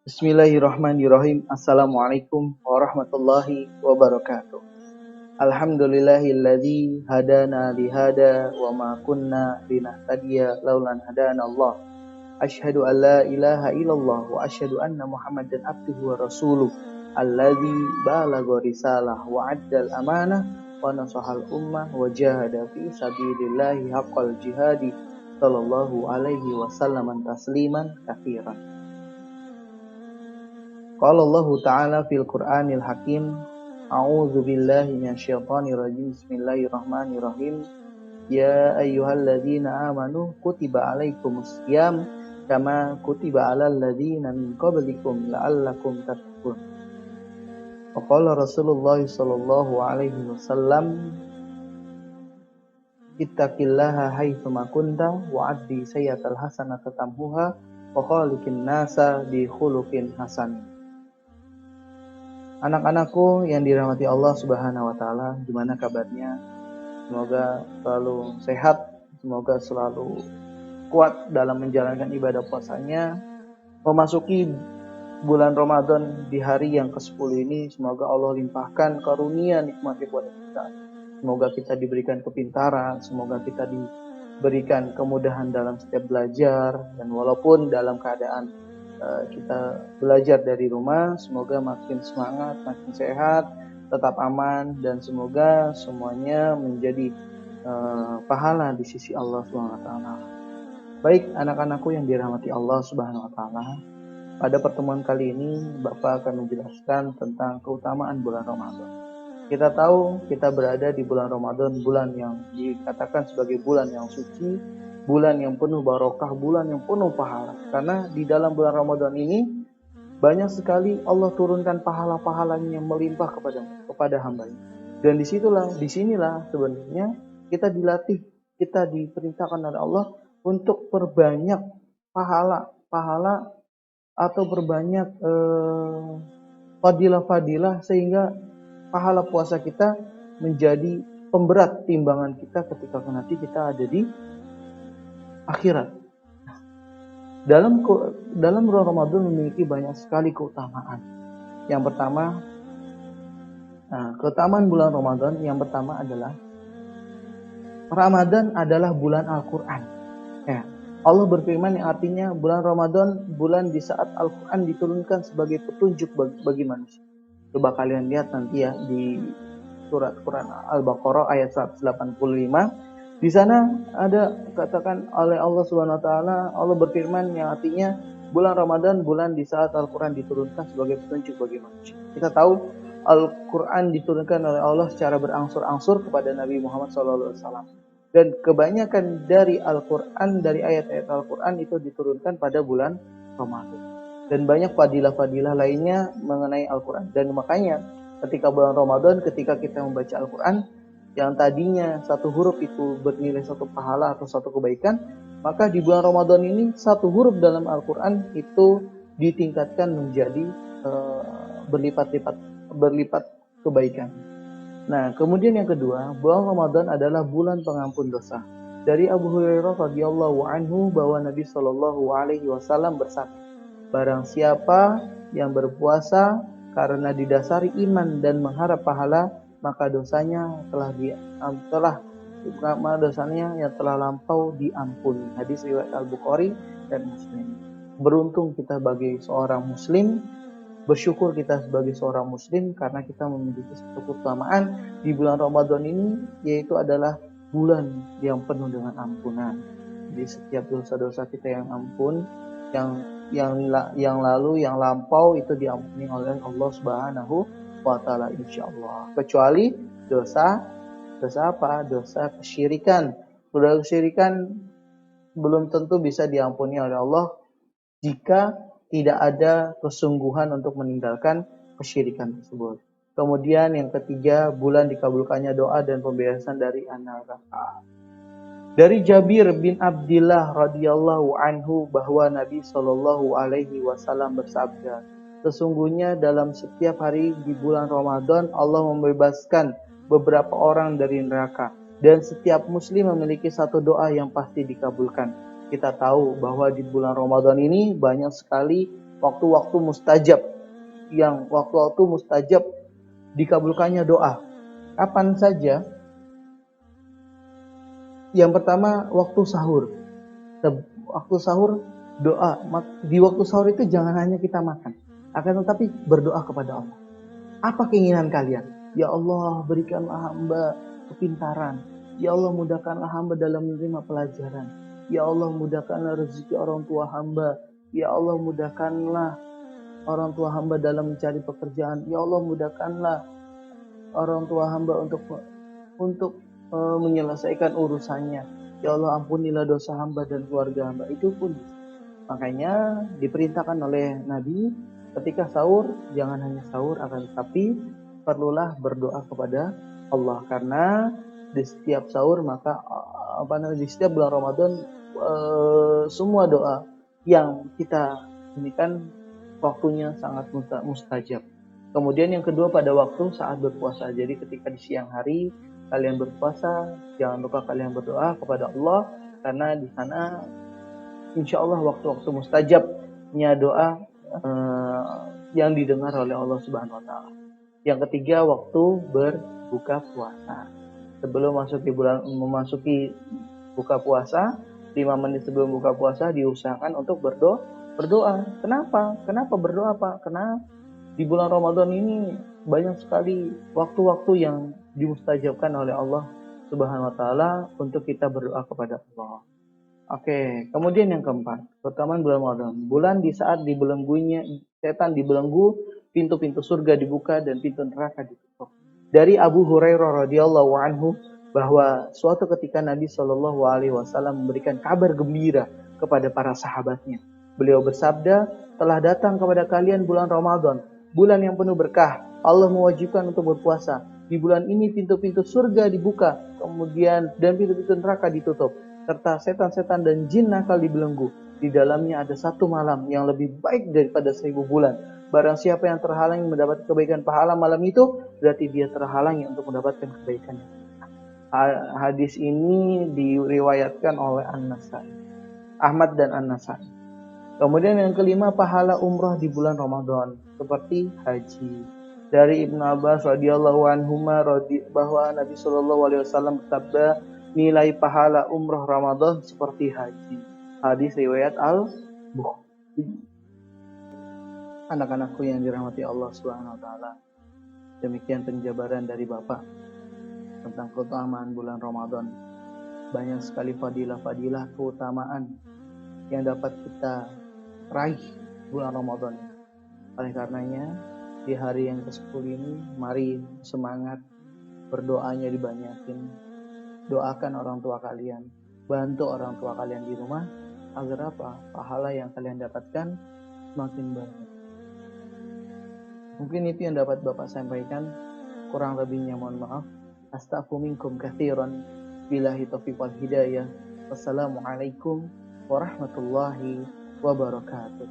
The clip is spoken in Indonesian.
Bismillahirrahmanirrahim. Assalamualaikum warahmatullahi wabarakatuh. Alhamdulillahilladzi hadana lihada wa ma kunna linahtadiya laulan hadana Allah. Asyhadu an la ilaha illallah wa asyhadu anna Muhammadan abduhu wa rasuluh alladzi balagha risalah wa addal amanah wa nasahal ummah wa jahada fi sabilillahi haqqal jihadi sallallahu alaihi wasallam tasliman katsiran. Qala Allah Ta'ala fil Qur'anil Hakim, A'udzu billahi minasyaitonir rajim. Bismillahirrahmanirrahim. Ya ayyuhalladzina amanu kutiba alaikumus syiyam kama kutiba alal ladzina min qablikum la'allakum tattaqun. Wa qala Rasulullah sallallahu alaihi wasallam, Ittaqillaha haitsu ma kunta wa addi sayyatal hasanata tamhuha wa khaliqin nasa bi khuluqin hasan. Anak-anakku yang dirahmati Allah Subhanahu wa taala, gimana kabarnya? Semoga selalu sehat, semoga selalu kuat dalam menjalankan ibadah puasanya. Memasuki bulan Ramadan di hari yang ke-10 ini, semoga Allah limpahkan karunia nikmat kepada kita. Semoga kita diberikan kepintaran, semoga kita diberikan kemudahan dalam setiap belajar, dan walaupun dalam keadaan kita belajar dari rumah, semoga makin semangat, makin sehat, tetap aman, dan semoga semuanya menjadi pahala di sisi Allah Subhanahu wa taala. Baik anak-anakku yang dirahmati Allah Subhanahu wa taala, pada pertemuan kali ini Bapak akan menjelaskan tentang keutamaan bulan Ramadan. Kita tahu kita berada di bulan Ramadan, bulan yang dikatakan sebagai bulan yang suci, bulan yang penuh barokah, bulan yang penuh pahala. Karena di dalam bulan Ramadan ini banyak sekali Allah turunkan pahala-pahalanya yang melimpah kepada hamba-Nya. Dan disinilah sebenarnya kita dilatih, kita diperintahkan oleh Allah untuk perbanyak pahala atau perbanyak fadilah-fadilah, sehingga pahala puasa kita menjadi pemberat timbangan kita ketika nanti kita ada di akhirat. Dalam bulan Ramadan memiliki banyak sekali keutamaan. Yang pertama, keutamaan bulan Ramadan yang pertama adalah Ramadan adalah bulan Al-Quran. Ya, Allah berfirman yang artinya bulan Ramadan bulan di saat Al-Quran diturunkan sebagai petunjuk bagi manusia. Coba kalian lihat nanti ya di surat Quran Al-Baqarah ayat 185. Di sana ada katakan oleh Allah Subhanahu wa taala, Allah berfirman yang artinya bulan Ramadan bulan di saat Al-Qur'an diturunkan sebagai petunjuk bagi manusia. Kita tahu Al-Qur'an diturunkan oleh Allah secara berangsur-angsur kepada Nabi Muhammad SAW. Dan kebanyakan dari Al-Qur'an, dari ayat-ayat Al-Qur'an itu diturunkan pada bulan Ramadan. Dan banyak fadilah-fadilah lainnya mengenai Al-Qur'an. Dan makanya ketika bulan Ramadan, ketika kita membaca Al-Qur'an, yang tadinya satu huruf itu bernilai satu pahala atau satu kebaikan, maka di bulan Ramadan ini satu huruf dalam Al-Quran itu ditingkatkan menjadi berlipat kebaikan. Nah, kemudian yang kedua, bulan Ramadan adalah bulan pengampun dosa. Dari Abu Hurairah radhiyallahu anhu bahwa Nabi Shallallahu alaihi wasallam bersabda, barang siapa yang berpuasa karena didasari iman dan mengharap pahala, maka dosanya yang telah lampau diampuni. Hadis riwayat Al-Bukhari dan Muslim. Beruntung kita sebagai seorang muslim, bersyukur kita sebagai seorang muslim karena kita memiliki satu keutamaan di bulan Ramadan ini, yaitu adalah bulan yang penuh dengan ampunan. Jadi setiap dosa-dosa kita yang ampun, yang lalu, yang lampau itu diampuni oleh Allah Subhanahu wa ta'ala insyaallah. Kecuali dosa apa? Dosa kesyirikan. Dosa kesyirikan belum tentu bisa diampuni oleh Allah jika tidak ada kesungguhan untuk meninggalkan kesyirikan tersebut. Kemudian yang ketiga, bulan dikabulkannya doa dan pembebasan dari neraka. Dari Jabir bin Abdillah radhiyallahu anhu bahwa Nabi Shallallahu alaihi wasallam bersabda, sesungguhnya dalam setiap hari di bulan Ramadan Allah membebaskan beberapa orang dari neraka, dan setiap muslim memiliki satu doa yang pasti dikabulkan. Kita tahu bahwa di bulan Ramadan ini banyak sekali waktu-waktu mustajab, yang waktu-waktu mustajab dikabulkannya doa. Kapan saja? Yang pertama waktu sahur. Waktu sahur doa. Di waktu sahur itu jangan hanya kita makan, akan tetapi berdoa kepada Allah. Apa keinginan kalian? Ya Allah, berikanlah hamba kepintaran. Ya Allah, mudahkanlah hamba dalam menerima pelajaran. Ya Allah, mudahkanlah rezeki orang tua hamba. Ya Allah, mudahkanlah orang tua hamba dalam mencari pekerjaan. Ya Allah, mudahkanlah orang tua hamba untuk menyelesaikan urusannya. Ya Allah, ampunilah dosa hamba dan keluarga hamba. Itu pun makanya diperintahkan oleh Nabi ketika sahur, jangan hanya sahur, akan tetapi perlulah berdoa kepada Allah, karena di setiap sahur maka di setiap bulan Ramadan semua doa yang kita ini kan waktunya sangat mustajab. Kemudian yang kedua pada waktu saat berpuasa. Jadi ketika di siang hari kalian berpuasa, jangan lupa kalian berdoa kepada Allah, karena di sana insya Allah waktu-waktu mustajabnya doa yang didengar oleh Allah Subhanahu Wa Taala. Yang ketiga waktu berbuka puasa. Sebelum memasuki buka puasa, 5 menit sebelum buka puasa diusahakan untuk berdoa. Kenapa berdoa, Pak? Karena di bulan Ramadan ini banyak sekali waktu-waktu yang dimustajabkan oleh Allah Subhanahu Wa Taala untuk kita berdoa kepada Allah. Oke, kemudian yang keempat, keutamaan bulan Ramadan. Bulan di saat dibelenggunya setan dibelenggu, pintu-pintu surga dibuka dan pintu neraka ditutup. Dari Abu Hurairah radhiyallahu anhu bahwa suatu ketika Nabi Shallallahu alaihi wasallam memberikan kabar gembira kepada para sahabatnya. Beliau bersabda, "Telah datang kepada kalian bulan Ramadan, bulan yang penuh berkah. Allah mewajibkan untuk berpuasa. Di bulan ini pintu-pintu surga dibuka, kemudian dan pintu-pintu neraka ditutup, serta setan-setan dan jin nakal dibelenggu. Di dalamnya ada satu malam yang lebih baik daripada 1000 bulan. Barang siapa yang terhalangi mendapat kebaikan pahala malam itu, berarti dia terhalangi untuk mendapatkan kebaikan." Hadis ini diriwayatkan oleh An-Nasai, Ahmad dan An-Nasai. Kemudian yang kelima, pahala umroh di bulan Ramadan seperti haji. Dari Ibnu Abbas radhiyallahu anhuma bahwa Nabi Shallallahu alaihi wasallam bersabda, nilai pahala umroh Ramadan seperti haji. Hadis riwayat Al-Bukhari. Anak-anakku yang dirahmati Allah Subhanahu wa taala, demikian penjabaran dari Bapak tentang keutamaan bulan Ramadan. Banyak sekali fadilah-fadilah keutamaan yang dapat kita raih bulan Ramadan. Oleh karenanya, di hari yang ke-10 ini, mari semangat, berdoanya dibanyakin. Doakan orang tua kalian, bantu orang tua kalian di rumah, agar apa? Pahala yang kalian dapatkan semakin banyak. Mungkin itu yang dapat Bapak sampaikan. Kurang lebihnya mohon maaf. Astaghfiru minkum katsiran. Billahi taufiq wal hidayah. Wassalamualaikum warahmatullahi wabarakatuh.